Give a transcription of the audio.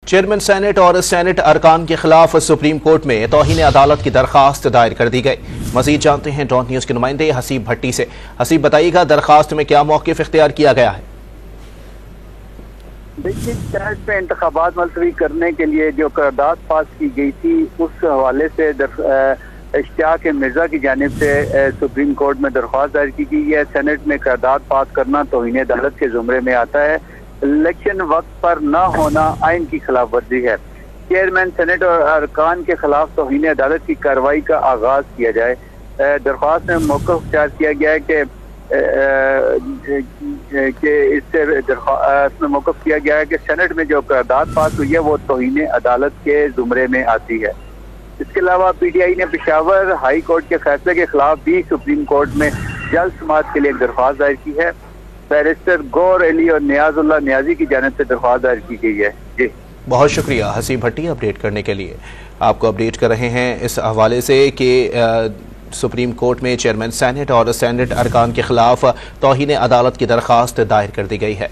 Chairman senate और senate अरकान के खिलाफ सुप्रीम कोर्ट में तौहीन अदालत की दरखास्त दायर कर दी गई। मजीद जानते हैं डॉट न्यूज के नुमाइंदे हसीब भट्टी से। हसीब, बताइएगा दरखास्त में क्या मौक़िफ़ इख्तियार किया गया है? देखिए, सेनेट में इंतखाबात मुलतवी करने के लिए जो करारदाद पास की गई थी, उस हवाले से इश्तियाक मिर्जा की जानिब से सुप्रीम कोर्ट में दरख्वास्त दायर की गई है। सेनेट में करारदाद पास करना तौहीन अदालत के जुमरे में आता है। इलेक्शन वक्त पर न होना आइन की खिलाफ वर्जी है। चेयरमैन सेनेट और अरकान के खिलाफ तौहीन अदालत की कार्रवाई का आगाज किया जाए। दरख्वास्त में मौक़िफ़ इख्तियार किया गया है कि इससे दरख्वास्त में मौक़िफ़ किया गया है कि सेनेट में जो करारदाद पास हुई है वो तौहीन अदालत के जुमरे में आती है। इसके अलावा PTI ने पेशावर हाई कोर्ट के फैसले के खिलाफ भी सुप्रीम कोर्ट में जल्द समाअत के लिए एक दरख्वास्त दायर की है। बैरिस्टर गौर अली और नियाजुल्लाह नियाजी की जानिब से दरख्वास्त दायर की गई है। जी, बहुत शुक्रिया हसीब भट्टी अपडेट करने के लिए। आपको अपडेट कर रहे हैं इस हवाले से कि सुप्रीम कोर्ट में चेयरमैन सेनेट और सेनेट अरकान के खिलाफ तौहीन अदालत की दरख्वास्त दायर कर दी गई है।